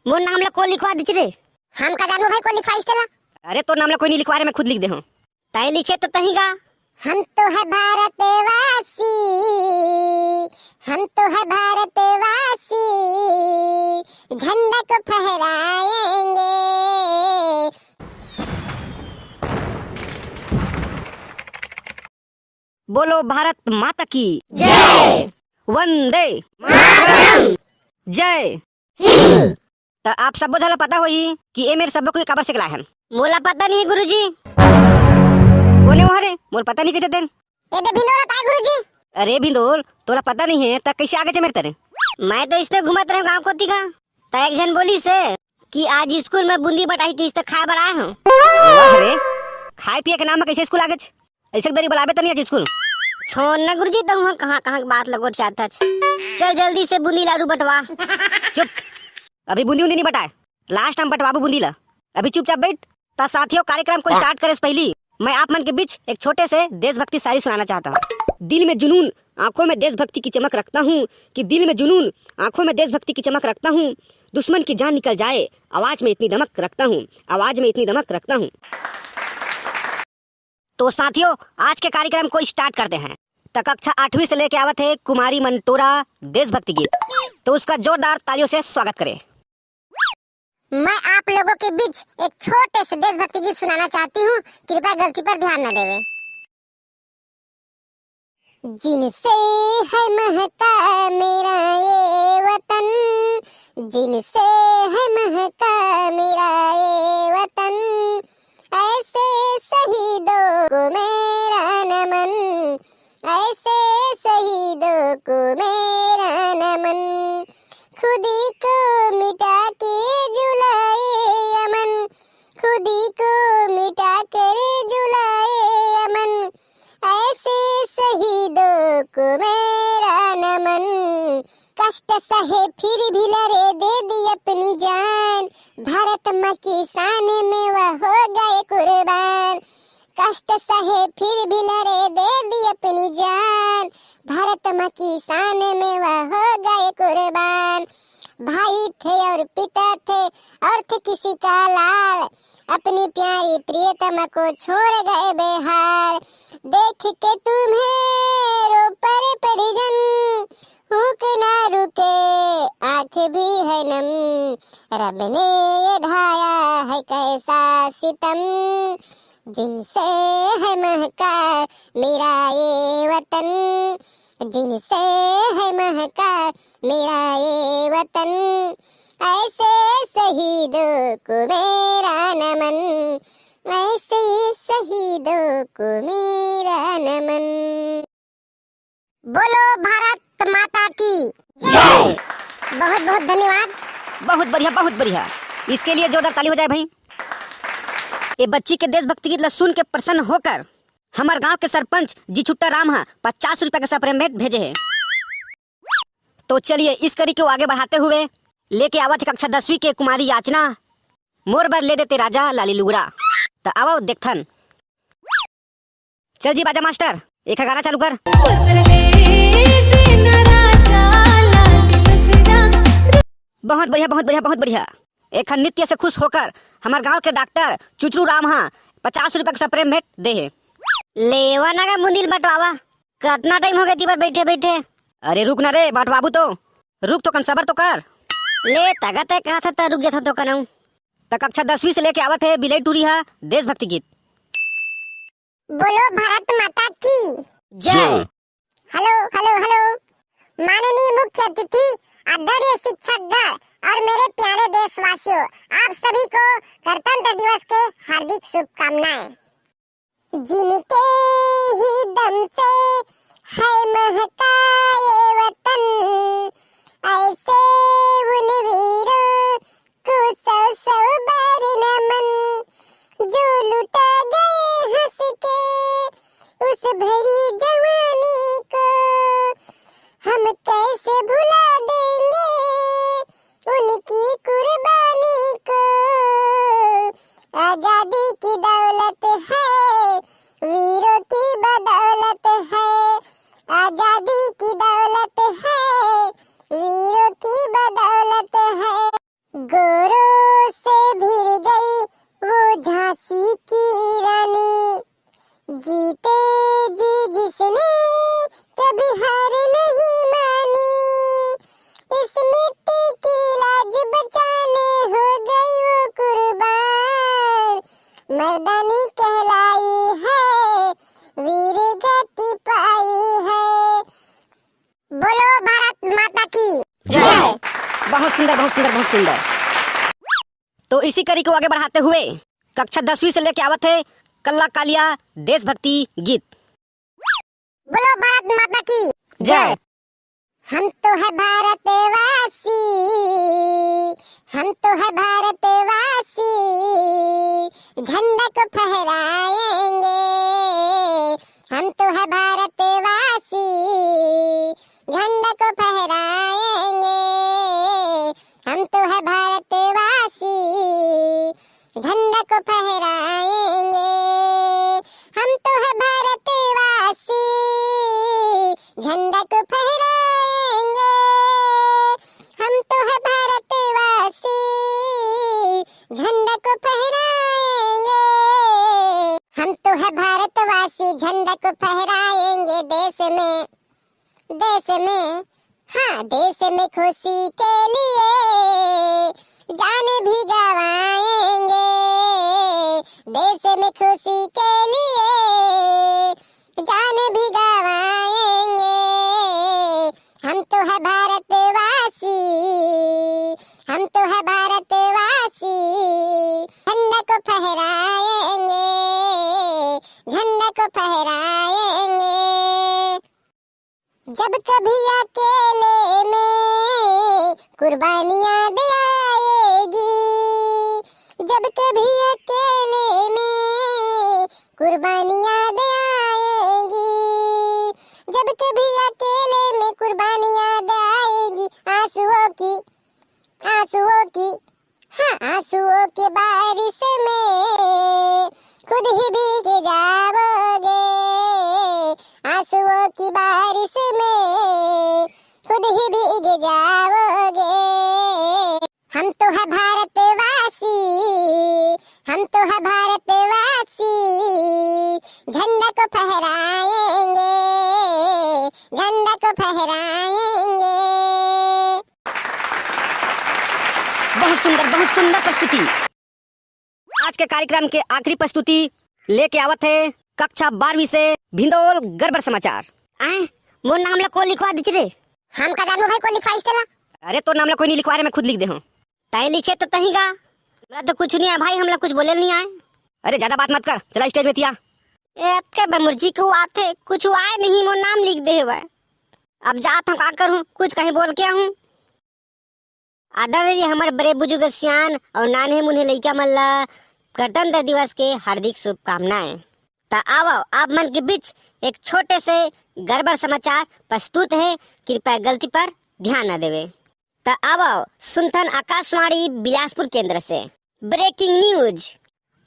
मोर नाम ला को लिखवा दीजिए रे। हम का जानू भाई को लिखवाइस तेला। अरे तो नाम ला कोई नहीं लिखवा रहे, मैं खुद लिख दे हूँ। ताई लिखे तो तही का। हम तो है भारतवासी, हम तो है भारतवासी, झंडा को फहराएंगे। बोलो भारत माता की जय। वंदे मातरम। जय। तो आप सब बोझला पता होई कि ए मेरे सब को कबर से है। मोला पता नहीं गुरुजी। कोने वहाँ रे मोर पता नहीं कैसे दिन। ये दे भिंडोरा ताई गुरुजी। अरे भिंदोल तोरा पता नहीं है तो कैसे आगे चे मेरे तरह। मैं तो इसने घुमात रहे गांव कोती का। ता एक जन बोली से कि आज स्कूल में बूंदी बटाई की इस खा बर आए हूँ। वाह रे, खाए पिए के नाम में कैसे स्कूल आगे ऐसे दरी बुलावे तो नहीं आज स्कूल। छोड़ ना गुरुजी, तो वहाँ कहाँ कहाँ की बात लगो चाहता। चल जल्दी से बूंदी लाडू बटवा। चुप, अभी बूंदी उंदी नहीं बटाए, लास्ट टाइम बटवाबू बूंदी ला। अभी चुपचाप बैठ। ता साथियों, कार्यक्रम को स्टार्ट करे से पहले मैं आप मन के बीच एक छोटे से देशभक्ति शायरी सुनाना चाहता हूँ। दिल में जुनून आंखों में देशभक्ति की चमक रखता हूँ, कि दिल में जुनून आंखों में देशभक्ति की चमक रखता हूँ। दुश्मन की जान निकल जाए आवाज में इतनी दमक रखता हूँ, आवाज में इतनी दमक रखता हूँ। तो साथियों, आज के कार्यक्रम को स्टार्ट करते हैं। तो कक्षा 8वीं से लेके आवत है कुमारी मंटोरा देशभक्ति गीत, तो उसका जोरदार तालियों से स्वागत करें। मैं आप लोगों के बीच एक छोटे से देशभक्ति गीत सुनाना चाहती हूँ, कृपया गलती पर ध्यान न देवे। जिनसे है महका मेरा ये वतन, जिनसे है महका मेरा ये वतन, ऐसे शहीदों को मेरा नमन, ऐसे शहीदों को मेरा नमन। खुदी को मिटा के जुलाए अमन, खुदी को मिटा कर जुलाए अमन, ऐसे शहीदों को मेरा नमन। कष्ट सहे फिर भी लड़े दे दी अपनी जान, भारत माँ की शान में वह हो गए कुर्बान। कष्ट सहे फिर भी लड़े दे दी अपनी जान, भारत माँ की शान में वह हो गए कुर्बान। भाई थे और पिता थे और थे किसी का लाल, अपनी प्यारी प्रियतमा को छोड़ गए बेहाल। देख के तुम्हें रो पर परिजन, भूख ना रुके आँख भी है नम, रब ने ये ढाया है कैसा सितम। जिनसे है महका मेरा ये वतन, जिनसे है महका मेरा ये वतन, ऐसे शहीदों को मेरा नमन, ऐसे शहीदों को मेरा नमन। बोलो भारत माता की जय। बहुत बहुत धन्यवाद। बहुत बढ़िया, बहुत बढ़िया। इसके लिए जोरदार ताली हो जाए भाई। ये बच्ची के देशभक्ति गीत सुन के प्रसन्न होकर हमारे गांव के सरपंच जी छुट्टा राम 50 रुपए का सप्रेमेंट भेजे हैं। तो चलिए इस कड़ी को आगे बढ़ाते हुए लेके आवत है कक्षा 10वीं के कुमारी याचना, मोर बर ले देते राजा लाली लुगड़ा। तो आओ देखथन। चल जी बाजा मास्टर, एक गाना चालू कर। बहुत बढ़िया, बहुत बढ़िया, बहुत बढ़िया। एक नृत्य से खुश होकर हमारे गांव के डॉक्टर चुचरू राम 50 रुपए का सप्रेमेंट दे है। लेवा ना का मुंदिल बटवावा, कितना टाइम हो गया तीबर बैठे बैठे। अरे रुक ना रे बाट बाबू, तो रुक तो कम सबर तो कर। ले तगत है कहा था रुक जाता तो कनाऊ। तक कक्षा 10वीं से लेके आवत है बिलाई टूरी देशभक्ति गीत। बोलो भारत माता की जय। Hello hello hello. माननीय मुख्य अतिथि, आदरणीय शिक्षकगण और मेरे प्यारे देशवासियों, आप सभी को गणतंत्र दिवस के हार्दिक शुभकामनाएं। जिनके ही दम से है महका ये वतन, ऐसे उन वीरों को सौ सौ बार नमन, जो लुटा गए हंस के उस भरी जवानी को, हम कैसे भुला देंगे उनकी कुर्बानी को। आजादी की दौलत है, वीरों की बदौलत है, आजादी की दौलत है, वीरों की बदौलत मर्दानी कहलाई है, वीर गति पाई है। बोलो भारत माता की जय। बहुत सुंदर, बहुत सुंदर, बहुत सुंदर। तो इसी कड़ी को आगे बढ़ाते हुए कक्षा 10वीं से लेके आवत है कल्ला कालिया देशभक्ति गीत। बोलो भारत माता की जय। हम तो है भारतवासी, हम तो है भारतवासी, झंडा को फहराएंगे। हम तो है भारतवासी, झंडा को फहराएंगे। हम तो है भारतवासी, झंडा को फहराएंगे। हम तो है भारतवासी, झंडा को फहराएंगे। हम तो है भारतवासी, झंडा को फहराएंगे। हम तो है भारतवासी, झंडा को फहराएंगे। देश में, हाँ देश में खुशी के लिए जान भी गवाएंगे। देश में खुशी के लिए जान भी गवाएंगे। हम तो है भारतवासी, हम तो है भारतवासी, झंडा को फहराएंगे। झंडा को फहराएंगे। जब कभी अकेले में कुर्बानियां दे आएगी, जब कभी अकेले में कुर्बानियां दे आएगी, जब कभी अकेले में कुर्बानियां दे आएगी। आंसुओं की, हाँ आंसुओं के बारिश में खुद ही भीग जाओगे। आंसुओं की बारिश में खुद ही भीग जाओगे। हम तो है भारतवासी, हम तो है भारतवासी, झंडा को फहराएंगे। झंडा को फहराएंगे। बहुत सुंदर प्रस्तुति। आज के कार्यक्रम के आखिरी प्रस्तुति लेके आवत है कक्षा 12वीं से भिंदोल गड़बड़ समाचार। मोर नाम ला को लिखवा दीजिए रे। हम का जानू भाई को लिखवाइस चला। अरे तो नाम ला कोई नहीं लिखवा रहे, मैं खुद लिख दे हूँ। ताई लिखे तो तही गा। हमरा तो कुछ नहीं है भाई, हमला कुछ बोले नहीं आए। अरे ज्यादा बात मत कर, चला स्टेज में तिया। ए के बमुर्जी को आते कुछ आए नहीं, मोर नाम लिख दे है। अब जात हम का करूं, कुछ कहीं बोल के हूं। आदरणीय हमारे बड़े बुजुर्ग सियान और नाने मुन्हे लइका मन ला गणतंत्र दिवस के हार्दिक शुभकामनाएं। ता आओ आप मन के बीच एक छोटे से गड़बड़ समाचार प्रस्तुत है, कृपया गलती पर ध्यान न देवे। ता आओ सुनथन आकाशवाणी बिलासपुर केंद्र से ब्रेकिंग न्यूज।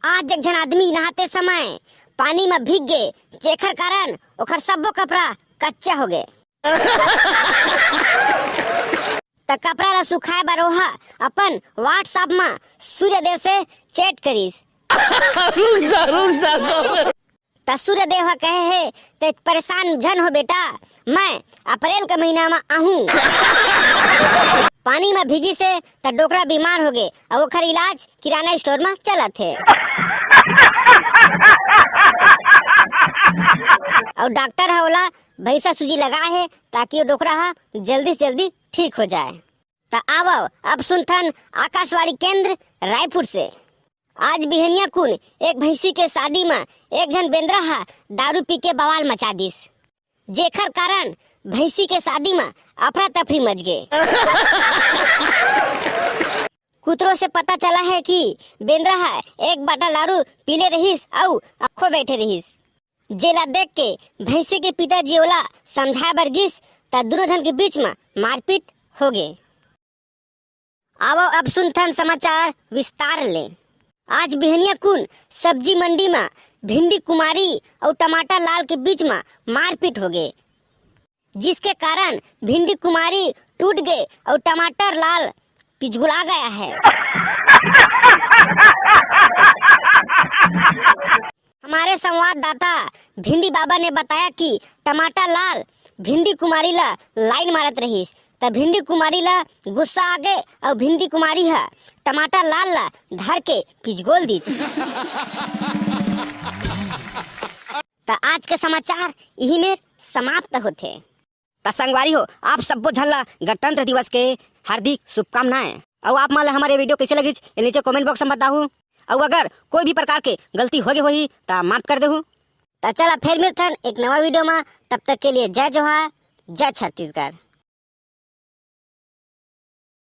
आज एक जन आदमी नहाते समय पानी में भीग गए, जेकर कारण ओकर सबो कपड़ा कच्चा हो गए। त कपड़ा ला सुखाए बर ओहा अपन व्हाट्सएप में सूर्यदेव से चैट करीस। त सूर्यदेव कहे है ते परेशान जन हो बेटा, मैं अप्रैल के महीना में आहूं। पानी में भीगी से त डोकरा बीमार हो गए और ओकर इलाज किराना स्टोर में चलत है। और डॉक्टर है ओला भैंसा सूजी लगा है ताकि वो डोकरा है जल्दी से जल्दी ठीक हो जाए। तो आओ अब सुनथन आकाशवाणी केंद्र रायपुर से। आज बिहनिया कुल एक भैंसी के शादी में एक जन बेंद्रा है दारू पी के बवाल मचा दिस, जेकर कारण भैंसी के शादी में अफरा तफरी मच गए। कुतरों से पता चला है कि बेंद्रा है एक बाटा दारू पीले रहीस और अखो बैठे रहीस। जेला देख के भैंसी के पिताजी ओला समझाए बर गिस त दोनों जन के बीच में मारपीट हो गए। आओ अब सुनथन समाचार विस्तार ले। आज बिहनिया कुन सब्जी मंडी में भिंडी कुमारी और टमाटर लाल के बीच में मारपीट हो गए, जिसके कारण भिंडी कुमारी टूट गए और टमाटर लाल पिछुला गया है। हमारे संवाददाता भिंडी बाबा ने बताया कि टमाटर लाल भिंडी कुमारी ला लाइन मारत रही, त भिंडी कुमारी ला गुस्सा आ गए और भिंडी कुमारी है टमाटर लाल ला धर के पिचगोल दी। त आज के समाचार यही में समाप्त होते। त संगवारी हो, आप सबको झल्ला गणतंत्र दिवस के हार्दिक शुभकामनाएं। और आप मान हमारे वीडियो कैसे लगी नीचे कमेंट बॉक्स में बताओ। और अगर कोई भी प्रकार के गलती हो गई होही तो माफ कर देहू। तो चला फिर मिलते हैं एक नवा वीडियो में, तब तक के लिए जय जोहार, जय छत्तीसगढ़।